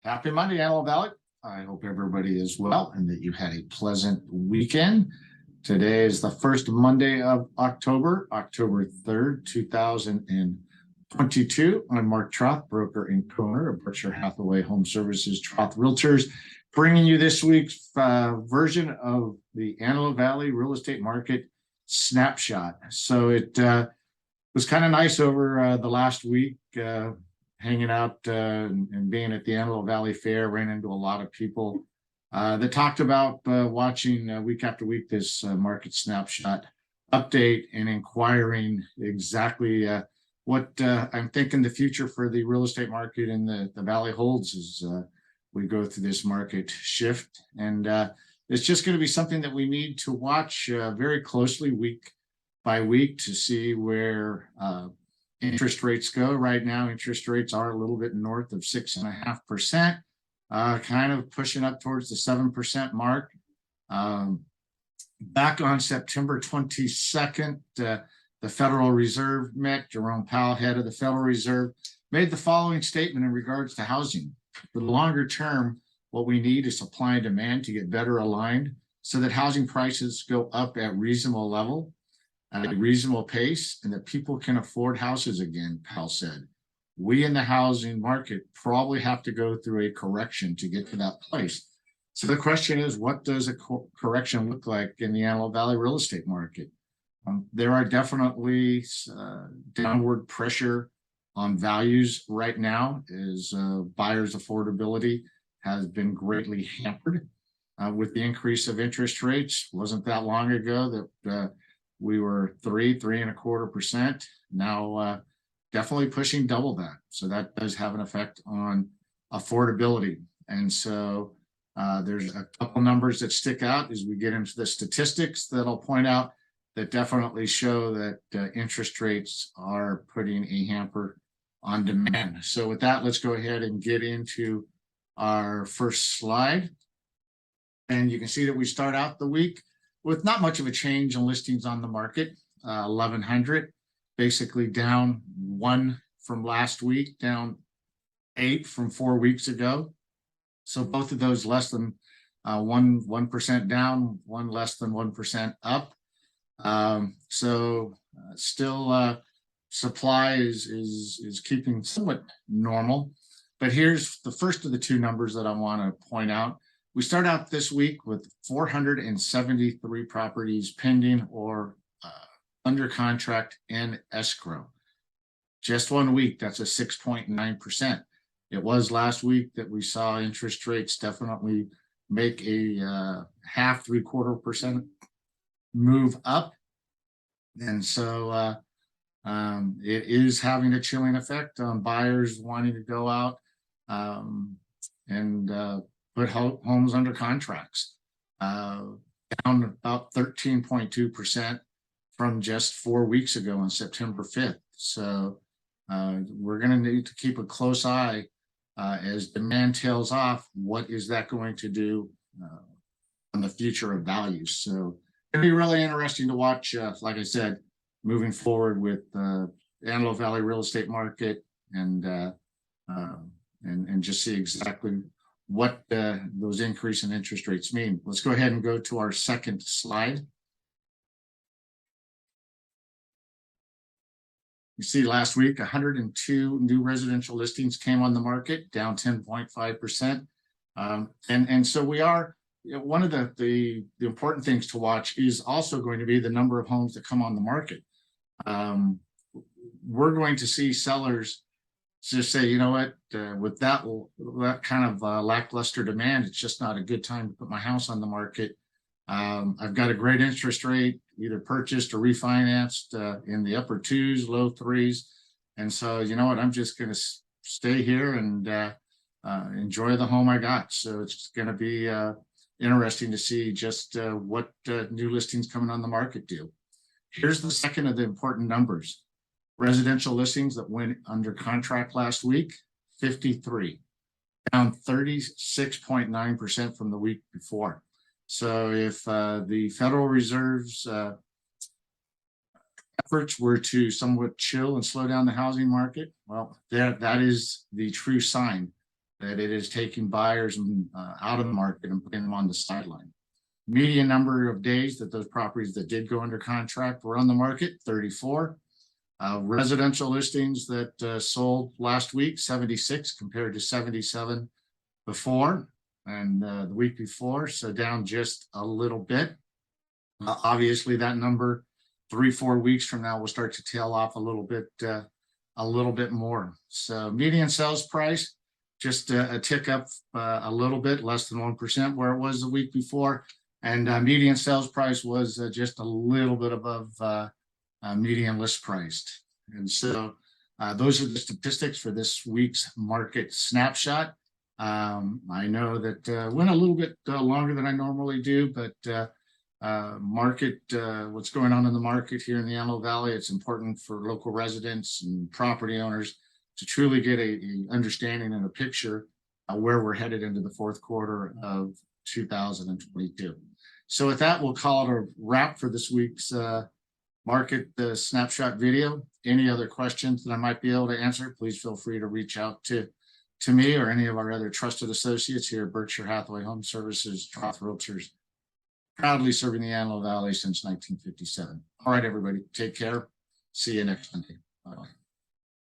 Happy Monday, Antelope Valley. I hope everybody is well and that you had a pleasant weekend. Today is the first Monday of October 3rd, 2022. I'm Mark Troth, broker and owner of Berkshire Hathaway HomeServices, Troth Realtors, bringing you this week's version of the Antelope Valley real estate market snapshot. So it was kind of nice over the last week. Hanging out and being at the Antelope Valley Fair, ran into a lot of people that talked about watching week after week this market snapshot update and inquiring exactly what I'm thinking the future for the real estate market in the Valley holds as we go through this market shift. And it's just going to be something that we need to watch very closely week by week to see where interest rates go. Right now, interest rates are a little bit north of 6.5%, kind of pushing up towards the 7% mark. Back on September 22nd, the Federal Reserve met. Jerome Powell, head of the Federal Reserve, made the following statement in regards to housing. For the longer term, what we need is supply and demand to get better aligned so that housing prices go up at reasonable level, at a reasonable pace, and that people can afford houses again, Powell said. We in the housing market probably have to go through a correction to get to that place. So the question is, what does a correction look like in the Antelope Valley real estate market? There are definitely downward pressure on values right now as buyers' affordability has been greatly hampered with the increase of interest rates. Wasn't that long ago that we were 3.25%. Now, definitely pushing double that. So that does have an effect on affordability. And so there's a couple numbers that stick out as we get into the statistics that I'll point out that definitely show that interest rates are putting a hamper on demand. So with that, let's go ahead and get into our first slide. And you can see that we start out the week with not much of a change in listings on the market. 1,100, basically down 1 from last week, down 8 from 4 weeks ago. So both of those less than 1% down, one less than 1% up. Still supply is keeping somewhat normal. But here's the first of the two numbers that I want to point out. We start out this week with 473 properties pending or under contract and escrow. Just 1 week, that's a 6.9%. It was last week that we saw interest rates definitely make a 0.5–0.75% move up. And so it is having a chilling effect on buyers wanting to go out and put homes under contracts, down about 13.2% from just 4 weeks ago on September 5th. So we're going to need to keep a close eye as demand tails off. What is that going to do on the future of values? So it'll be really interesting to watch, like I said, moving forward with the Antelope Valley real estate market and just see exactly what those increase in interest rates mean. Let's go ahead and go to our second slide. You see last week, 102 new residential listings came on the market, down 10.5%. And so we are, one of the important things to watch is also going to be the number of homes that come on the market. We're going to see sellers just say, you know what, with that kind of lackluster demand, it's just not a good time to put my house on the market. I've got a great interest rate, either purchased or refinanced in the upper 2s, low 3s. And so, you know what, I'm just going to stay here and enjoy the home I got. So it's going to be interesting to see just what new listings coming on the market do. Here's the second of the important numbers. Residential listings that went under contract last week, 53, down 36.9% from the week before. So if the Federal Reserve's efforts were to somewhat chill and slow down the housing market, well, that is the true sign that it is taking buyers out of the market and putting them on the sideline. Median number of days that those properties that did go under contract were on the market, 34. Residential listings that sold last week, 76 compared to 77 before and the week before, so down just a little bit. Obviously, that number 3-4 weeks from now will start to tail off a little bit more. So median sales price just a tick up a little bit, less than 1% where it was the week before, and median sales price was just a little bit above median list price. And so those are the statistics for this week's market snapshot. I know that went a little bit longer than I normally do, but what's going on in the market here in the Antelope Valley, it's important for local residents and property owners to truly get a understanding and a picture of where we're headed into the fourth quarter of 2022. So with that, we'll call it a wrap for this week's market snapshot video. Any other questions that I might be able to answer, please feel free to reach out to me or any of our other trusted associates here at Berkshire Hathaway Home Services, Troth Realtors, proudly serving the Antelope Valley since 1957. All right, everybody, take care. See you next Monday. Bye-bye.